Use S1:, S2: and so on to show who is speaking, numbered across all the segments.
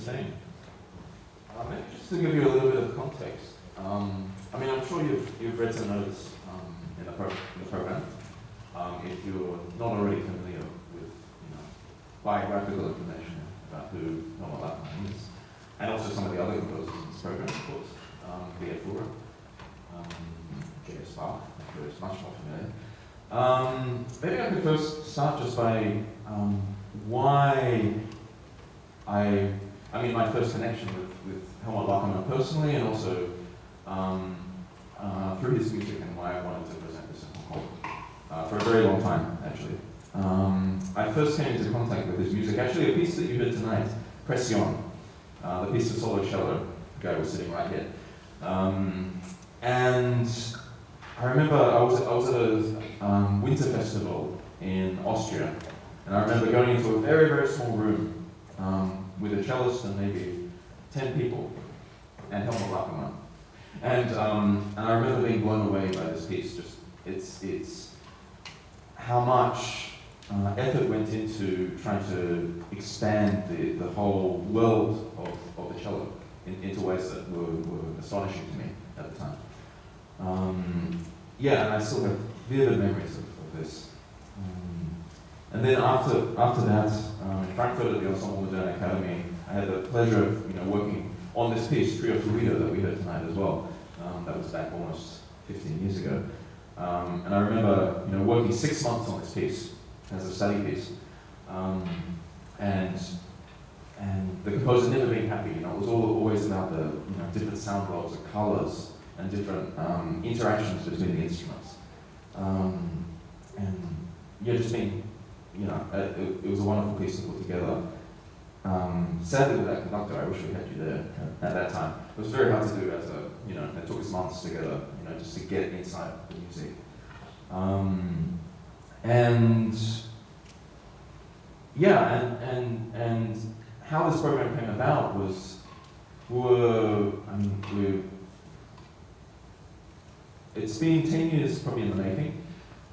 S1: same. Maybe just to give you a little bit of context. I mean, I'm sure you've read some notes in the program. If you're not already familiar with biographical information about who Helmut Lachenmann is, and also some of the other composers in this program, of course, Fuhrer, J.S. Bach, I'm sure it's much more familiar. Maybe I could first start just by why I mean, my first connection with Helmut Lachenmann personally, and also through his music, and why I wanted to present this in Hong Kong for a very long time, actually. I first came into contact with his music, actually a piece that you heard tonight, Pression, the piece of solo cello. The guy was sitting right here. And I remember I was at a winter festival in Austria, and I remember going into a very, very small room with a cellist and maybe 10 people, and Helmut Lachenmann. And I remember being blown away by this piece. Just it's how much effort went into trying to expand the whole world of the cello into ways that were astonishing to me at the time. Yeah, and I still have vivid memories of this. And then after that, in Frankfurt at the Ensemble Moderne Academy, I had the pleasure of working on this piece, Trio Fluido, that we heard tonight as well. That was back almost 15 years ago. And I remember working 6 months on this piece as a study piece. And the composer never being happy. It was always about the different sound blocks, the colors, and different interactions between the instruments. And yeah, just being it was a wonderful piece to put together. Sadly, with that conductor, I wish we had you there at that time. It was very hard to do as it took us months together, just to get inside the music. And yeah, and how this program came about was, it's been 10 years probably in the making.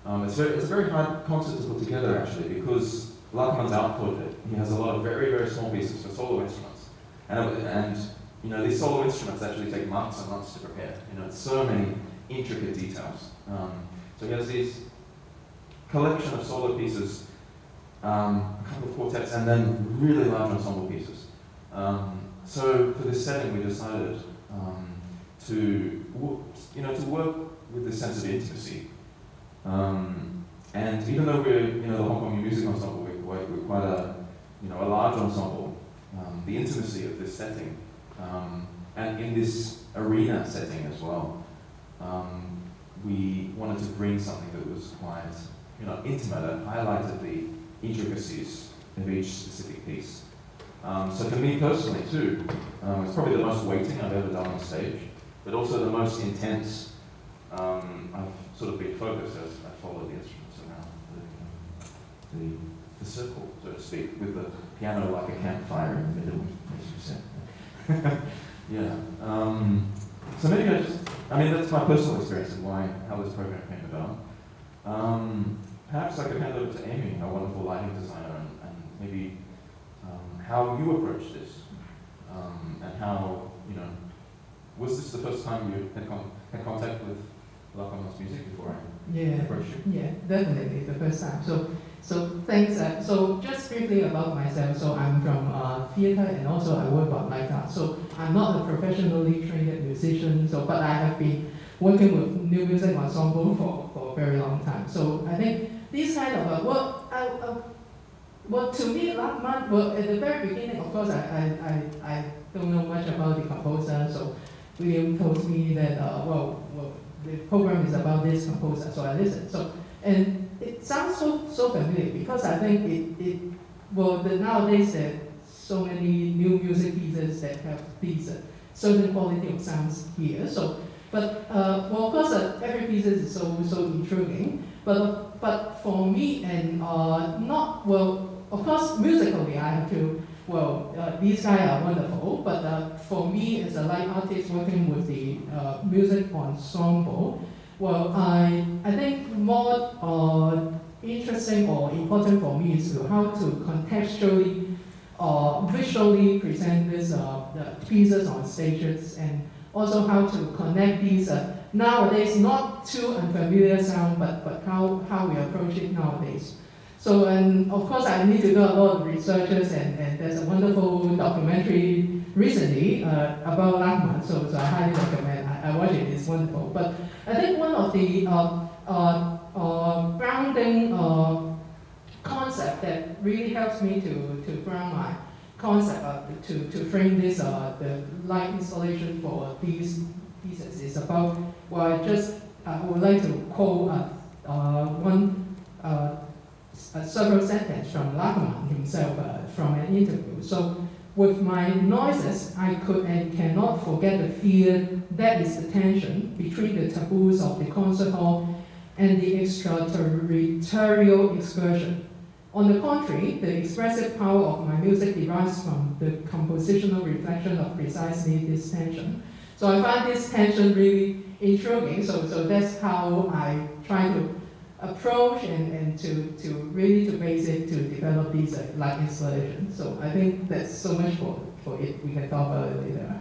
S1: It's a very hard concert to put together, actually, because Lachenmann's output, he has a lot of very, very small pieces for solo instruments. And these solo instruments actually take months and months to prepare. It's so many intricate details. So he has these collection of solo pieces, a couple of quartets, and then really large ensemble pieces. So for this setting, we decided to work with this sense of intimacy. And even though we're the Hong Kong Music Ensemble, we're quite a large ensemble. The intimacy of this setting, and in this arena setting as well, we wanted to bring something that was quite intimate and highlighted the intricacies of each specific piece. So for me personally too, it's probably the most waiting I've ever done on stage, but also the most intense. I've sort of been focused as I followed the instruments around the circle, so to speak, with the piano like a campfire in the middle, as you said. Yeah. So maybe that's my personal experience and how this program came about. Perhaps I could hand over to Amy, our wonderful lighting designer, and maybe how you approached this, and how, was this the first time you had contact with Lachenmann's music before I approached you?
S2: Yeah, definitely the first time. So thanks. So just briefly about myself. So I'm from theatre, and also I work on light art. So I'm not a professionally trained musician. But I have been working with new music ensemble for a very long time. So I think this kind of to me, Lachenmann, well, at the very beginning, of course, I don't know much about the composer. So William told me that the program is about this composer, so I listened. And it sounds so familiar, because I think nowadays there are so many new music pieces that have these certain quality of sounds here. Of course, every piece is so intriguing. But for me, and of course, musically, I have to. These guys are wonderful, but for me as a light artist working with the music ensemble, I think more interesting or important for me is how to contextually visually present these pieces on stages, and also how to connect these nowadays not too unfamiliar sound, but how we approach it nowadays. So, and of course I need to do a lot of researches, and there's a wonderful documentary recently about Lachenmann, so I highly recommend. I watch it, it's wonderful. But I think one of the grounding concept that really helps me to ground my concept, to frame this the light installation for these pieces is about, well, I would like to quote several sentences from Lachenmann himself from an interview. So, with my noises, I could and cannot forget the fear that is the tension between the taboos of the concert hall and the extraterritorial excursion. On the contrary, the expressive power of my music derives from the compositional reflection of precisely this tension. So I find this tension really intriguing, so that's how I try to approach and to really to base it to develop these light installations. So I think that's so much for it. We can talk about it later.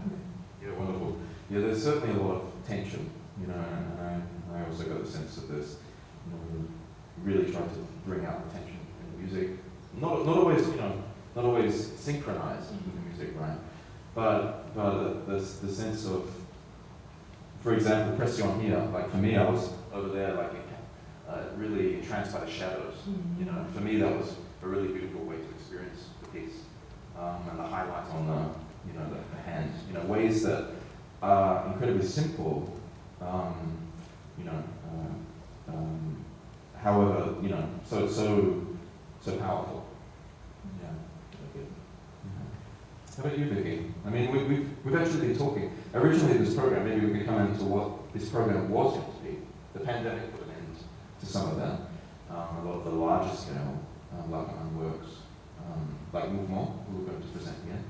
S1: Yeah, wonderful. Yeah, there's certainly a lot of tension, you know, and I also got the sense that there's, you know, we really try to bring out the tension in the music. Not always, you know, not always synchronized with the music, right? But the sense of, for example, Pression here, like for me, I was over there, like really entranced by the shadows. You know, for me that was a really beautiful way to experience the piece, and the highlights on the, you know, the hand. You know, ways that are incredibly simple. You know, however, you know, so powerful. Yeah. How about you, Vicky? I mean, we've actually been talking originally this program. Maybe we could come into what this program was going to be. The pandemic put an end to some of that. A lot of the larger scale Lachenmann works, like Mouvement, who we're going to present here,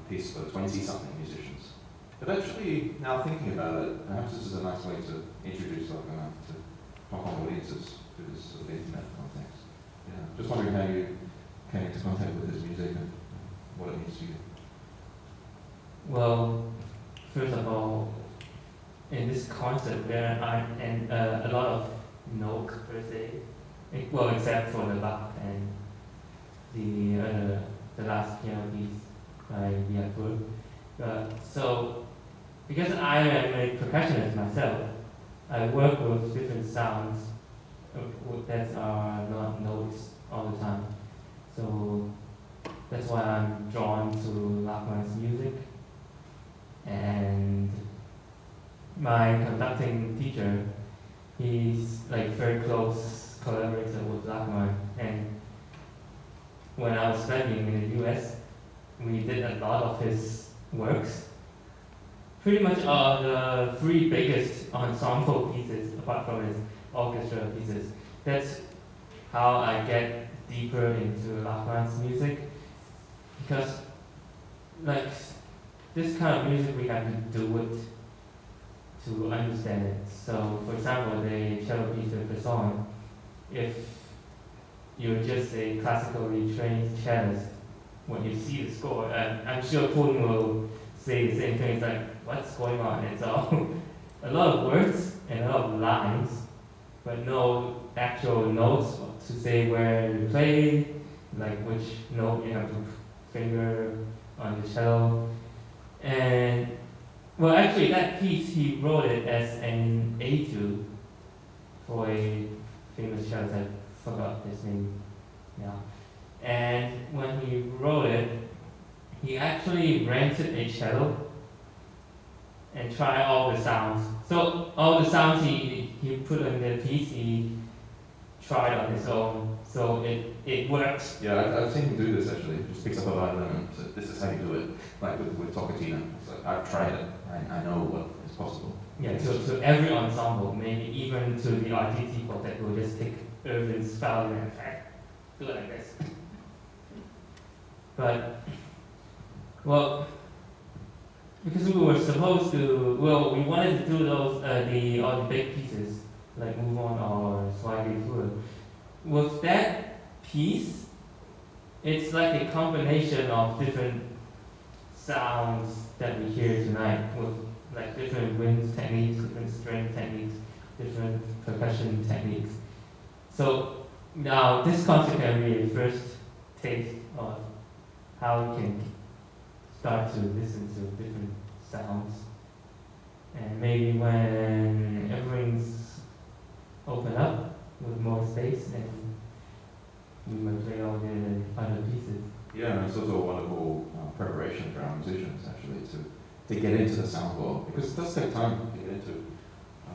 S1: piece for 20-something musicians. But actually, now thinking about it, perhaps this is a nice way to introduce Lachenmann to Hong Kong audiences through this sort of internet context. Yeah. Just wondering how you came into contact with his music and what it means to you.
S3: Well, first of all, in this concert where I'm in a lot of notes per se, well, except for the Bach and the last piano piece by Viakur. So, because I am a percussionist myself, I work with different sounds that are not notes all the time. So that's why I'm drawn to Lachmann's music. And my conducting teacher, he's like very close collaborator with Lachenmann. And when I was studying in the US, we did a lot of his works. Pretty much all the three biggest ensemble pieces, apart from his orchestra pieces. That's how I get deeper into Lachmann's music. Because like this kind of music, we have to do it to understand it. So, for example, the cello piece of the song, if you're just a classically trained cellist, when you see the score, I'm sure Poon will say the same thing. It's like, what's going on? It's all a lot of words and a lot of lines, but no actual notes to say where you play, like which note you have to finger on the cello. And well, actually, that piece he wrote it as an etude for a famous cellist. I forgot his name now. And when he wrote it, he actually rented a cello and tried all the sounds. So all the sounds he put in the piece, he tried on his own. So it works.
S1: Yeah, I've seen him do this actually. He just picks up a violin and says, this is how you do it. Like with Tocatina. It's like, I've tried it. I know what is possible.
S3: Yeah, to every ensemble, maybe even to the RTT quartet, will just take Irvin's value and do it like this. But, well, because we were supposed to, well, we wanted to do those, all the big pieces, like Move On or Swahili Food. With that piece, it's like a combination of different sounds that we hear tonight with like different wind techniques, different string techniques, different percussion techniques. So now this concert can be a first taste of how you can start to listen to different sounds. And maybe when everything's open up with more space, then we might play all the other pieces.
S1: Yeah, and it's also a wonderful preparation for our musicians actually to get into the sound world, because it does take time to get into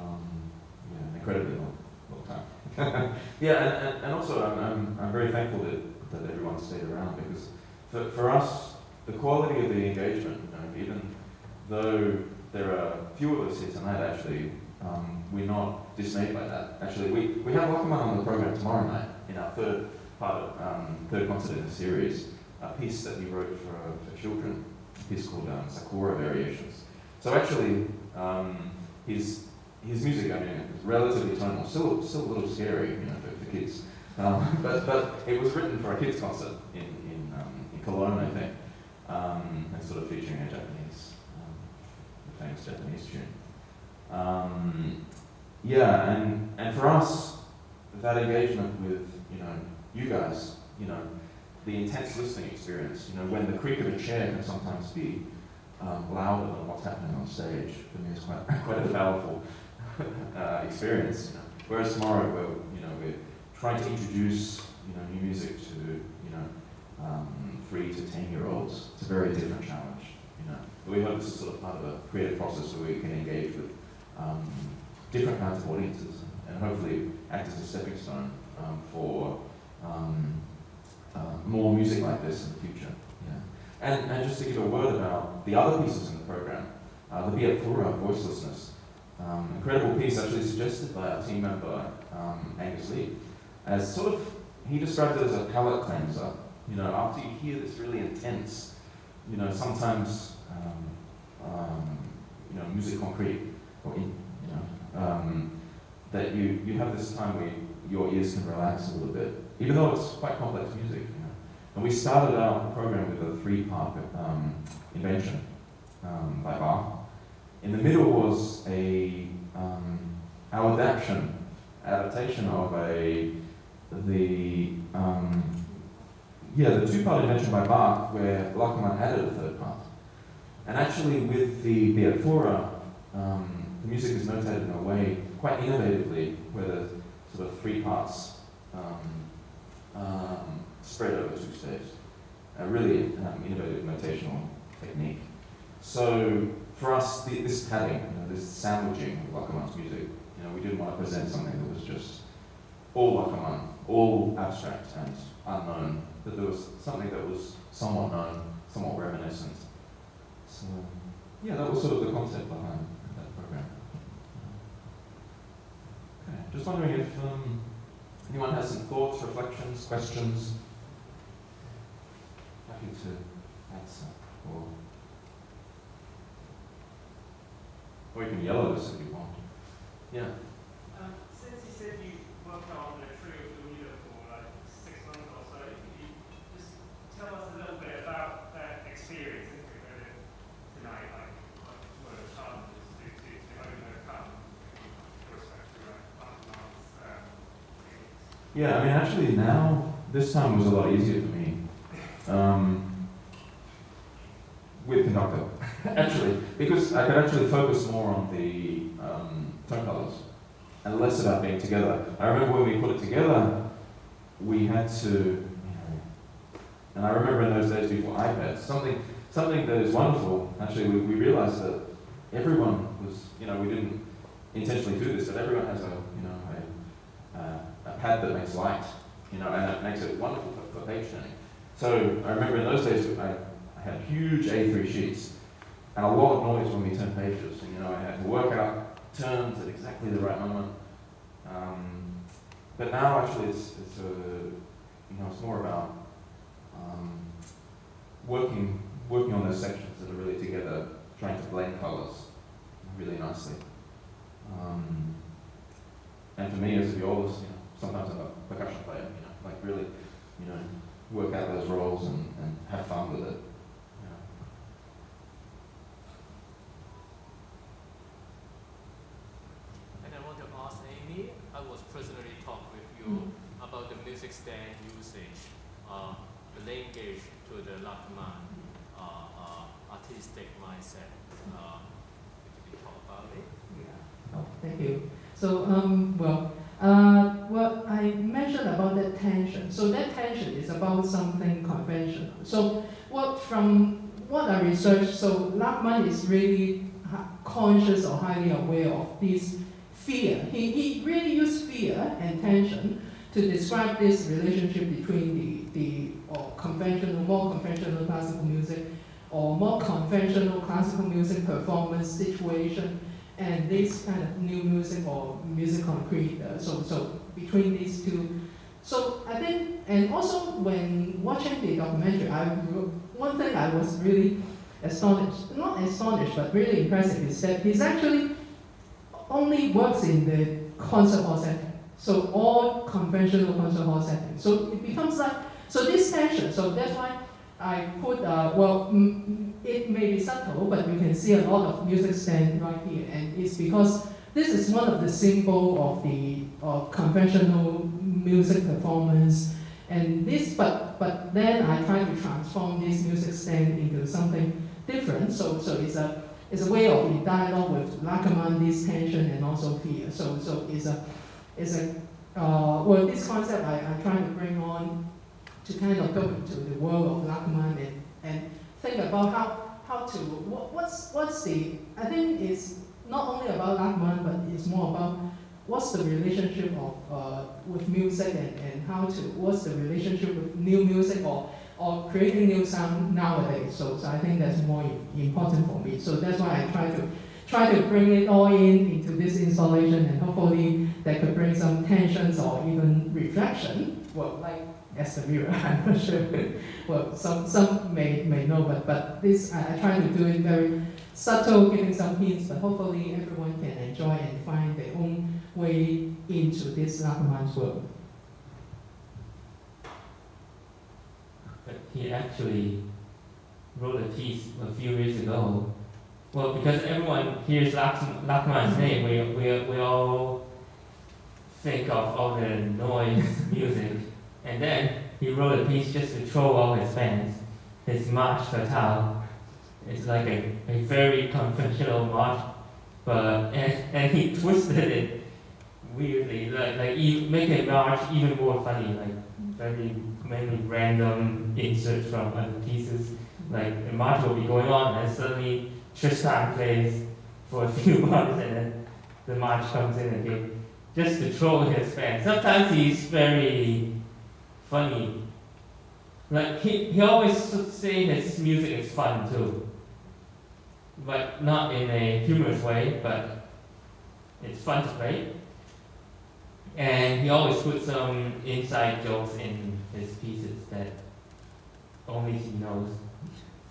S1: an incredibly long time. Yeah, and also I'm very thankful that everyone stayed around, because for us the quality of the engagement, even though there are few of us here tonight actually, we're not dismayed by that. Actually, we have Lachenmann on the program tomorrow night in our third concert in the series, a piece that he wrote for children, a piece called Sakura Variations. So actually, his music, I mean, is relatively tonal, still a little scary, for kids. But it was written for a kids concert in Cologne, I think, and sort of featuring a famous Japanese tune. Yeah, and for us, that engagement with you guys, the intense listening experience, when the creak of a chair can sometimes be louder than what's happening on stage, for me it's quite a powerful experience. Whereas tomorrow, we're trying to introduce new music to 3 to 10-year-olds. It's a very different challenge. But we hope this is sort of part of a creative process where we can engage with different kinds of audiences and hopefully act as a stepping stone for more music like this in the future. Yeah. And just to give a word about the other pieces in the program, the Vietfura, Voicelessness, incredible piece actually suggested by our team member Angus Lee, as sort of, he described it as a palate cleanser. After you hear this really intense, sometimes musique concrète, or that you have this time where your ears can relax a little bit, even though it's quite complex music. And we started out the program with a 3-part invention by Bach. In the middle was our adaptation of the 2-part invention by Bach, where Lachenmann added a 3rd part. And actually, with the Vietfura, the music is notated in a way quite innovatively, where the sort of 3 parts spread over 2 staves. A really innovative notational technique. So for us, this padding, this sandwiching of Lachenmann's music, we didn't want to present something that was just all Lachenmann, all abstract and unknown, but there was something that was somewhat known, somewhat reminiscent. So yeah, that was sort of the concept behind that program. Okay, just wondering if anyone has some thoughts, reflections, questions. Happy to answer, or you can yell at us if you want. Yeah.
S4: Since you said you worked on the trio fluida for like 6 months or so, can you just tell us a little bit about that experience tonight, like what were the challenges to overcome with respect to Lachemann's
S1: Yeah, I mean, actually now, this time was a lot easier for me. With conductor, actually, because I could actually focus more on the tone colors and less about being together. I remember when we put it together, we had to, and I remember in those days before iPads, something that is wonderful. Actually, we realized that everyone was, we didn't intentionally do this, but everyone has a pad that makes light, and it makes it wonderful for page turning. So I remember in those days, I had huge A3 sheets and a lot of noise when we turned pages. And, I had to work out turns at exactly the right moment. But now actually it's more about working on those sections that are really together, trying to blend colors really nicely. And for me as a violist, sometimes I'm a percussion player, like really, work out those roles.
S5: stand usage linkage to the Lachenmann artistic mindset. Could you talk about it?
S2: Yeah. Oh, thank you. So, well, I mentioned about that tension. So that tension is about something conventional. So from what I researched, so Lachenmann is really conscious or highly aware of this fear. He really used fear and tension to describe this relationship between the more conventional classical music or more conventional classical music performance situation and this kind of new music or music concrete. So between these two. So I think, and also when watching the documentary, one thing I was really not astonished, but really impressive is that he's actually only works in the concert hall setting. So all conventional concert hall settings. So it becomes like, so this tension, so that's why I put, it may be subtle, but you can see a lot of music stand right here. And it's because this is one of the symbol of the conventional music performance. And this, but then I try to transform this music stand into something different. So it's a way of the dialogue with Lachenmann, this tension and also fear. So this concept I try to bring on to kind of go into the world of Lachenmann and think about how to what's the, I think it's not only about Lachenmann, but it's more about what's the relationship of with music and what's the relationship with new music or creating new sound nowadays. So I think that's more important for me. So that's why I try to bring it all into this installation, and hopefully that could bring some tensions or even reflection. Well, like as the mirror, I'm not sure. Well, some may know, but this I try to do it very subtle, giving some hints, but hopefully everyone can enjoy and find their own way into this Lachenmann's world.
S3: But he actually wrote a piece a few years ago. Well, because everyone hears Lachenmann's name, we all think of all the noise music. And then he wrote a piece just to troll all his fans. His Marche Fatale. It's like a very conventional march, but and he twisted it weirdly, like he make a march even more funny, like very many random inserts from other pieces. Like the march will be going on, and suddenly Tristan plays for a few months, and then the march comes in again, just to troll his fans. Sometimes he's very funny. Like he always say his music is fun too, but not in a humorous way, but it's fun to play. And he always puts some inside jokes in his pieces that only he knows.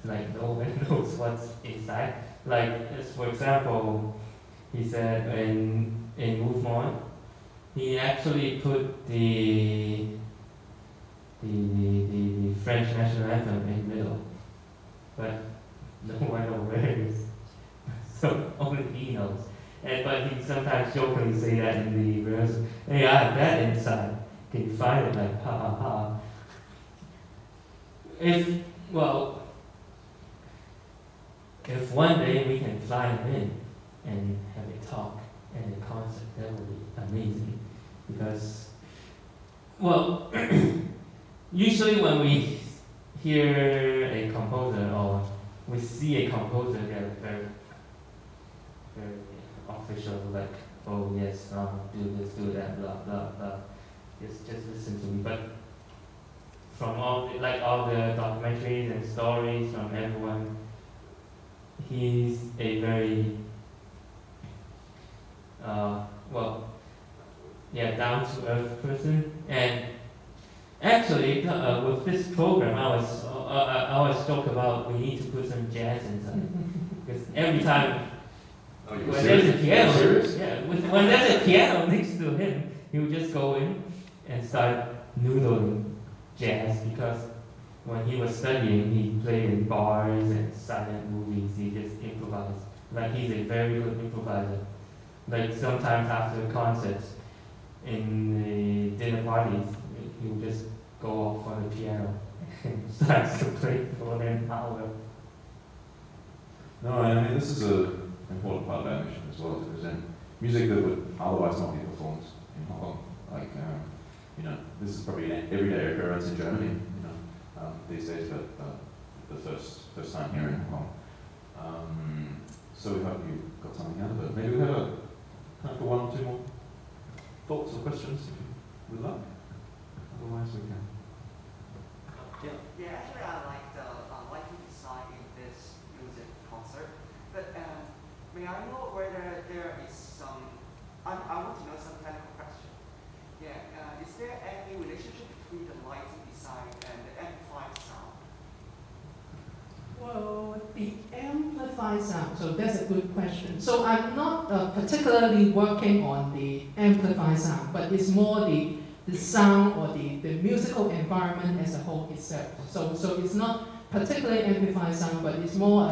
S3: Like no one knows what's inside. Like for example, he said in Mouvement, he actually put the French national anthem in the middle, but no one knows where it is. So only he knows. But he sometimes jokingly say that in the rehearsal. Hey, I have that inside. Can you find it? Like ha ha ha. If one day we can fly him in and have a talk and a concert, that would be amazing. Because, well, usually when we hear a composer or we see a composer, they're very, very official, like, oh yes, do this, do that, blah, blah, blah. Just listen to me. But from all the documentaries and stories from everyone, he's a very, down-to-earth person. And actually, with this program, I always joke about we need to put some jazz inside. Because every time when there's a piano, when there's a piano next to him, he would just go in and start noodling jazz. Because when he was studying, he played in bars and silent movies. He just improvised. Like he's a very good improviser. Like sometimes after concerts, in the dinner parties, he would just go off on the piano and starts to play for an hour.
S1: No, I mean, this is an important part of our mission as well, to present music that would otherwise not be performed in Hong Kong. Like, you know, this is probably an everyday occurrence in Germany, you know, these days, but the first time here in Hong Kong. So we hope you got something out of it. Maybe we have time for one or two more thoughts or questions, if you would like. Otherwise, we can.
S6: Yeah, actually, I like the lighting design in this music concert. But may I know whether there is some? I want to know some technical question. Yeah, is there any relationship between the lighting design and the amplified sound?
S2: Well, the amplified sound, so that's a good question. So I'm not particularly working on the amplified sound, but it's more the sound or the musical environment as a whole itself. So it's not particularly amplified sound, but it's more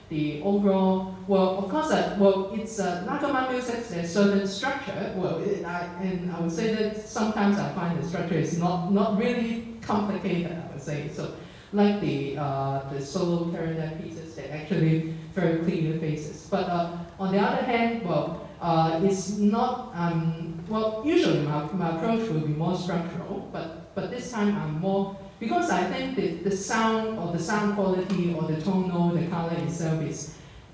S2: the overall, well, of course, it's Lachenmann music, there's certain structure, and I would say that sometimes I find the structure is not really complicated, I would say. So like the solo clarinet pieces, they're actually very clear faces. But on the other hand, it's not, usually my approach will be more structural, but this time I'm more, because I think the sound or the sound quality or the tonal, the color itself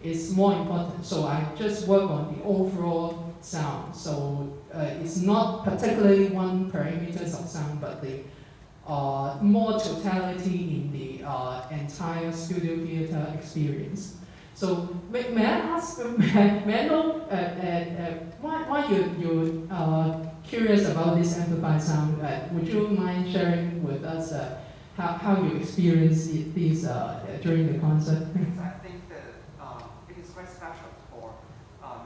S2: is more important. So I just work on the overall sound. So it's not particularly one parameters of sound, but the more totality in the entire studio theater experience. So may I ask, may I know why you're curious about this amplified sound? Would you mind sharing with us how you experienced these during the concert?
S6: I think that it is quite special for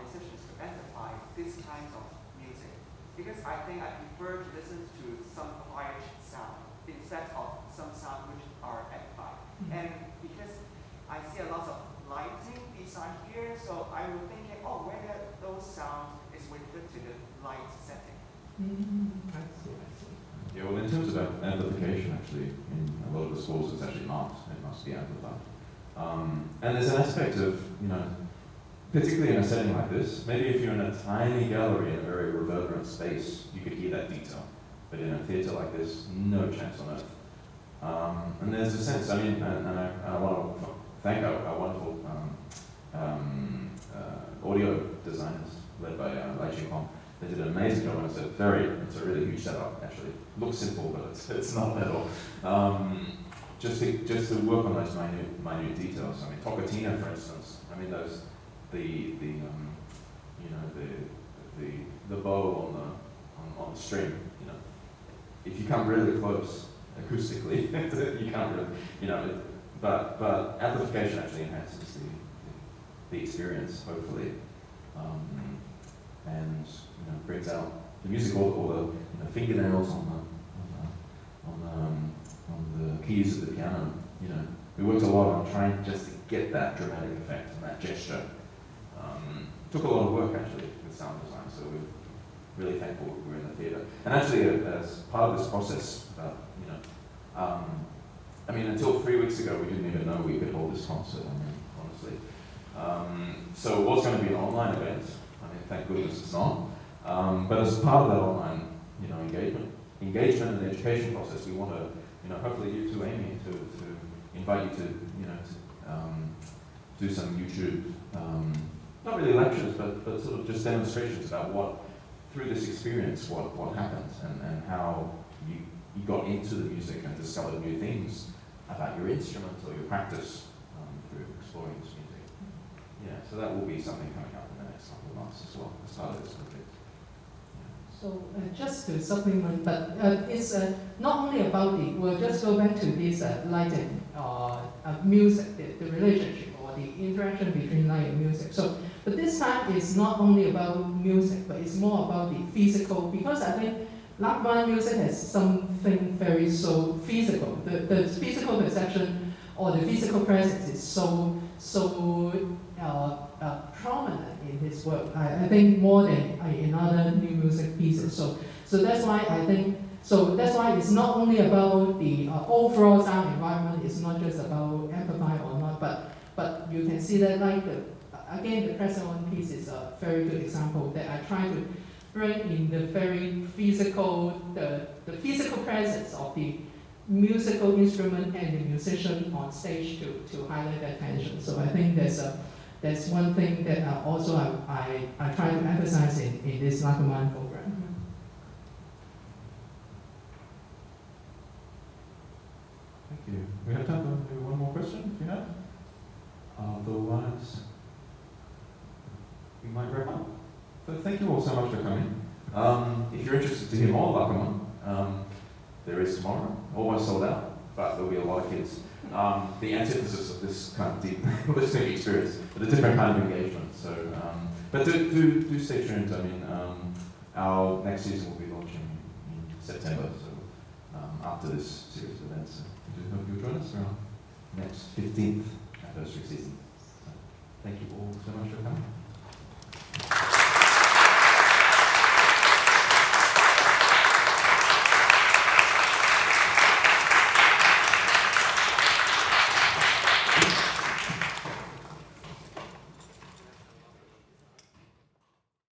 S6: musicians to amplify this kind of music, because I think I prefer to listen to some quiet sound instead of some sound which are amplified. And because I see a lot of lighting design here, so I was thinking, whether those sounds is related to the light setting.
S2: I see.
S1: Yeah, well, in terms of amplification, actually, in a lot of the scores, it's actually not. It must be amplified. And there's an aspect of, you know, particularly in a setting like this, maybe if you're in a tiny gallery in a very reverberant space, you could hear that detail. But in a theatre like this, no chance on earth. And there's a sense, I mean, and I want to thank our wonderful audio designers led by Lachenmann. They did an amazing job, and it's a really huge setup, actually. Looks simple, but it's not at all. Just to work on those minute details. I mean, Tocatina, for instance. I mean, the bow on the string. You know, if you come really close acoustically, you can't really, you know. But amplification actually enhances the experience, hopefully, and you know, brings out the music, all the fingernails on the keys of the piano. You know, we worked a lot on trying just to get that dramatic effect and that gesture. Took a lot of work actually with sound design, so we're really thankful we're in the theatre. And actually, as part of this process, you know, I mean, until 3 weeks ago, we didn't even know we could hold this concert. I mean, honestly. So it was going to be an online event. I mean, thank goodness it's not. But as part of that online, you know, engagement in the education process, we want to, you know, hopefully you too, Amy, to invite you to, you know, to do some YouTube, not really lectures, but sort of just demonstrations about what, through this experience, what happened and how you got into the music and discovered new things about your instrument or your practice through exploring this music. Yeah, so that will be something coming up in the next couple of months as well, as part of this project.
S2: So just to supplement, but it's not only about we'll just go back to this lighting music, the relationship or the interaction between light and music. So, but this time it's not only about music, but it's more about the physical, because I think Lachenmann music has something very so physical. The physical perception or the physical presence is so prominent in his work. I think more than in other new music pieces. So that's why I think So that's why it's not only about the overall sound environment, it's not just about amplifier or not, but you can see that like again, the present one piece is a very good example that I try to bring in the very physical, the physical presence of the musical instrument and the musician on stage to highlight that tension. So I think that's one thing that also I try to emphasize in this Lachenmann program.
S1: Thank you. We have time for maybe one more question, if you have. Otherwise, we might wrap up. So thank you all so much for coming. If you're interested to hear more Lachenmann, there is tomorrow, almost sold out, but there'll be a lot of kids. The antithesis of this kind of deep listening experience, but a different kind of engagement. So, but do stay tuned. I mean, our next season will be launching in September, so after this series of events. So we do hope you'll join us for our next 15th anniversary season. So, thank you all so much for coming.